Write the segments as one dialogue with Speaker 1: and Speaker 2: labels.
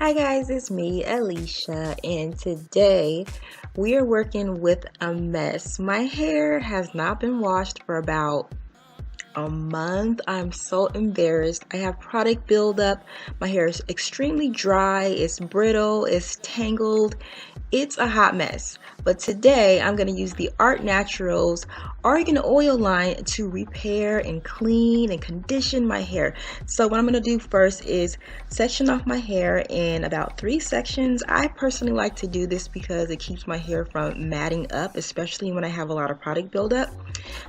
Speaker 1: Hi guys, it's me, Alicia, and today we are working with a mess. My hair has not been washed for about a month. I'm so embarrassed. I have product buildup. My hair is extremely dry, it's brittle, it's tangled. It's a hot mess. But today I'm going to use the Art Naturals Argan Oil line to repair and clean and condition my hair. So what I'm going to do first is section off my hair in about 3 sections. I personally like to do this because it keeps my hair from matting up, especially when I have a lot of product buildup.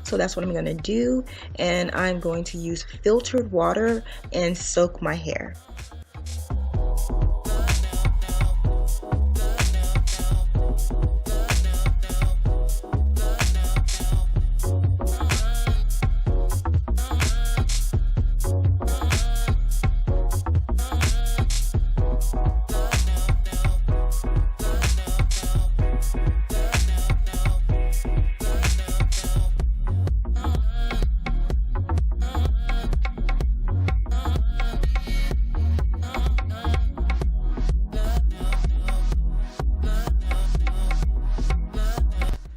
Speaker 1: So that's what I'm going to do, and I'm going to use filtered water and soak my hair.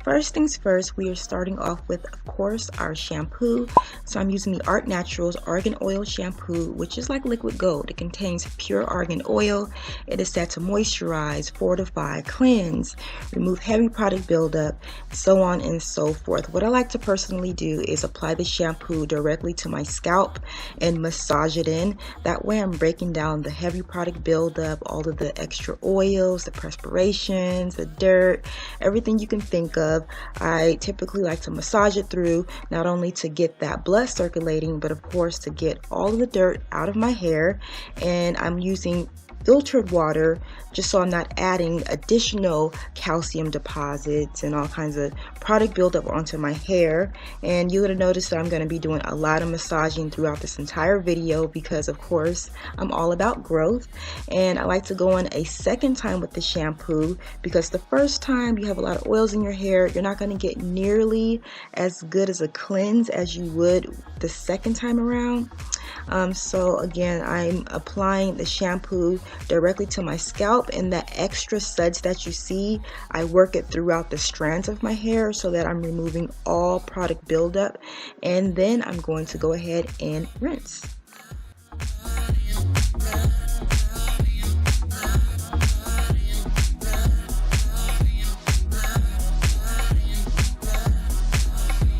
Speaker 1: First things first, we are starting off with, of course, our shampoo. So I'm using the Art Naturals Argan Oil Shampoo, which is like liquid gold. It contains pure argan oil. It is set to moisturize, fortify, cleanse, remove heavy product buildup, so on and so forth. What I like to personally do is apply the shampoo directly to my scalp and massage it in. That way I'm breaking down the heavy product buildup, all of the extra oils, the perspirations, the dirt, everything you can think of. I typically like to massage it through, not only to get that blood circulating, but of course to get all of the dirt out of my hair. And I'm using filtered water just so I'm not adding additional calcium deposits and all kinds of product buildup onto my hair. And you're going to notice that I'm going to be doing a lot of massaging throughout this entire video because of course I'm all about growth, and I like to go in a second time with the shampoo because the first time you have a lot of oils in your hair, you're not going to get nearly as good as a cleanse as you would the second time around. So again, I'm applying the shampoo directly to my scalp, and that extra suds that you see, I work it throughout the strands of my hair so that I'm removing all product buildup, and then I'm going to go ahead and rinse.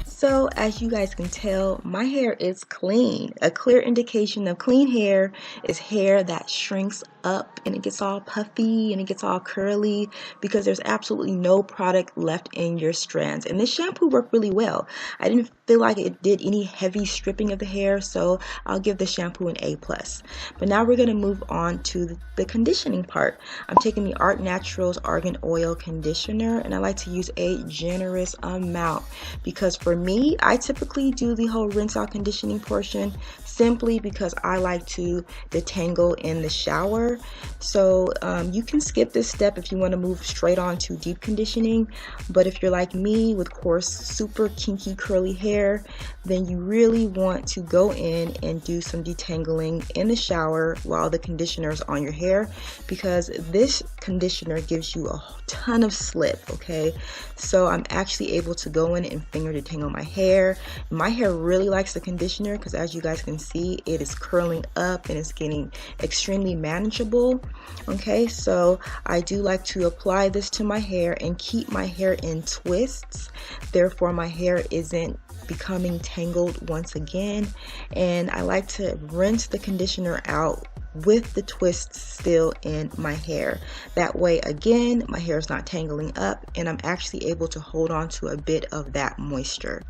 Speaker 1: So as you guys can tell, my hair is clean. A clear indication of clean hair is hair that shrinks up and it gets all puffy and it gets all curly because there's absolutely no product left in your strands. And this shampoo worked really well. I didn't feel like it did any heavy stripping of the hair, so I'll give the shampoo an A+. But now we're going to move on to the conditioning part. I'm taking the Art Naturals Argan Oil Conditioner, and I like to use a generous amount because for me, I typically do the whole rinse out conditioning portion simply because I like to detangle in the shower. So you can skip this step if you want to move straight on to deep conditioning, but if you're like me with coarse, super kinky curly hair, then you really want to go in and do some detangling in the shower while the conditioner is on your hair, because this conditioner gives you a ton of slip. Okay, so I'm actually able to go in and finger detangle my hair. My hair really likes the conditioner because as you guys can see, it is curling up and it's getting extremely manageable. Okay, so I do like to apply this to my hair and keep my hair in twists, therefore my hair isn't becoming tangled once again. And I like to rinse the conditioner out with the twists still in my hair. That way again, my hair is not tangling up and I'm actually able to hold on to a bit of that moisture.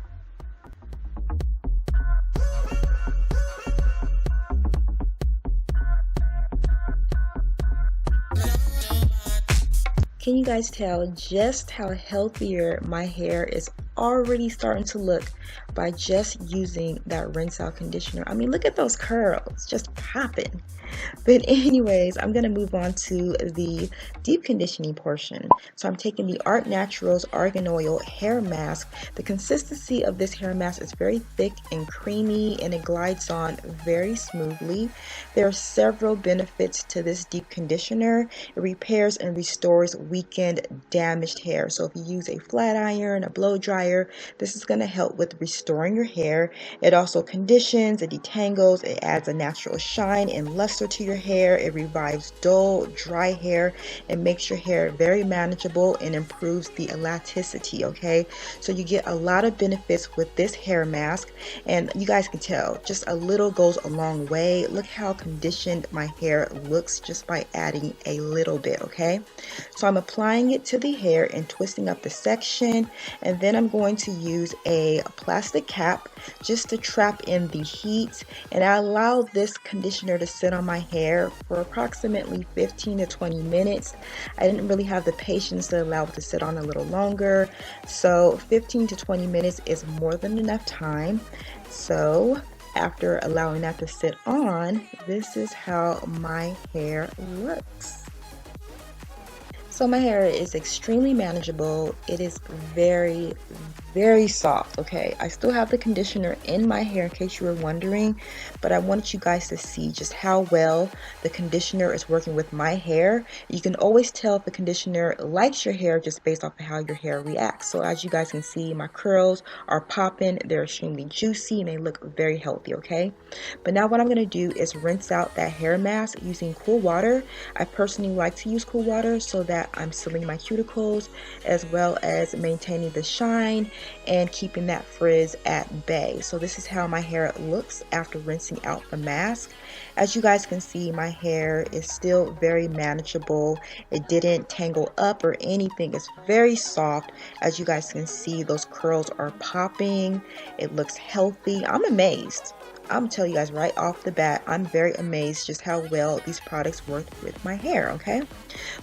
Speaker 1: Can you guys tell just how healthier my hair is already starting to look by just using that rinse out conditioner? I mean, look at those curls just popping. But anyways, I'm going to move on to the deep conditioning portion. So I'm taking the Art Naturals Argan Oil Hair Mask. The consistency of this hair mask is very thick and creamy, and it glides on very smoothly. There are several benefits to this deep conditioner. It repairs and restores weakened, damaged hair. So if you use a flat iron, a blow dryer, this is going to help with restoring your hair. It also conditions, it detangles, it adds a natural shine and luster to your hair. It revives dull, dry hair and makes your hair very manageable and improves the elasticity, okay? So you get a lot of benefits with this hair mask, and you guys can tell just a little goes a long way. Look how conditioned my hair looks just by adding a little bit, okay? So I'm applying it to the hair and twisting up the section, and then I'm going to use a plastic cap just to trap in the heat, and I allow this conditioner to sit on my hair for approximately 15 to 20 minutes. I didn't really have the patience to allow it to sit on a little longer, so 15 to 20 minutes is more than enough time. So after allowing that to sit on, this is how my hair looks. So my hair is extremely manageable. It is very, very soft, okay? I still have the conditioner in my hair in case you were wondering, but I wanted you guys to see just how well the conditioner is working with my hair. You can always tell if the conditioner likes your hair just based off of how your hair reacts. So as you guys can see, my curls are popping, they're extremely juicy, and they look very healthy, okay? But now what I'm gonna do is rinse out that hair mask using cool water. I personally like to use cool water so that I'm sealing my cuticles as well as maintaining the shine and keeping that frizz at bay. So this is how my hair looks after rinsing out the mask. As you guys can see, my hair is still very manageable. It didn't tangle up or anything. It's very soft. As you guys can see, those curls are popping. It looks healthy. I'm amazed. I'm gonna tell you guys right off the bat, I'm very amazed just how well these products work with my hair, okay?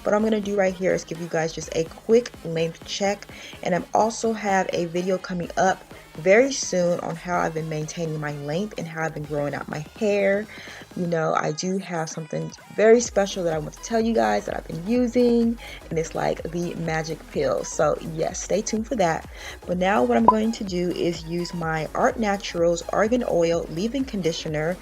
Speaker 1: What I'm gonna do right here is give you guys just a quick length check, and I also have a video coming up very soon on how I've been maintaining my length and how I've been growing out my hair. You know, I do have something very special that I want to tell you guys that I've been using, and it's like the magic pill. So yes, stay tuned for that. But now what I'm going to do is use my Art Naturals Argan Oil Leave-In Conditioner.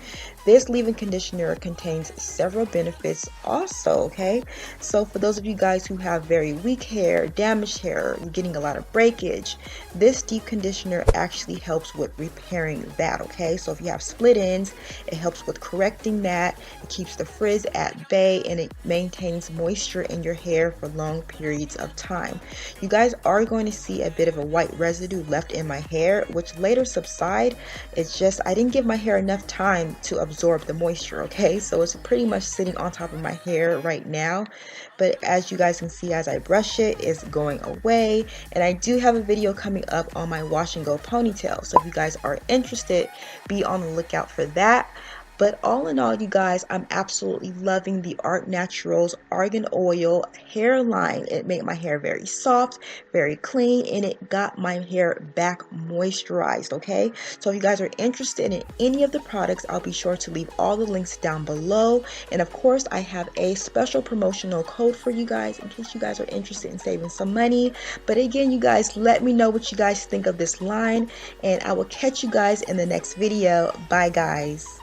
Speaker 1: This leave-in conditioner contains several benefits also, okay? So for those of you guys who have very weak hair, damaged hair, you're getting a lot of breakage, this deep conditioner actually helps with repairing that, okay? So if you have split ends, it helps with correcting that. It keeps the frizz at bay, and it maintains moisture in your hair for long periods of time. You guys are going to see a bit of a white residue left in my hair, which later subside. It's just I didn't give my hair enough time to absorb the moisture, okay? So it's pretty much sitting on top of my hair right now, but as you guys can see, as I brush it, it's going away. And I do have a video coming up on my wash and go ponytail, so if you guys are interested, be on the lookout for that. But all in all, you guys, I'm absolutely loving the Art Naturals Argan Oil hair line. It made my hair very soft, very clean, and it got my hair back moisturized, okay? So if you guys are interested in any of the products, I'll be sure to leave all the links down below. And of course, I have a special promotional code for you guys in case you guys are interested in saving some money. But again, you guys, let me know what you guys think of this line, and I will catch you guys in the next video. Bye, guys.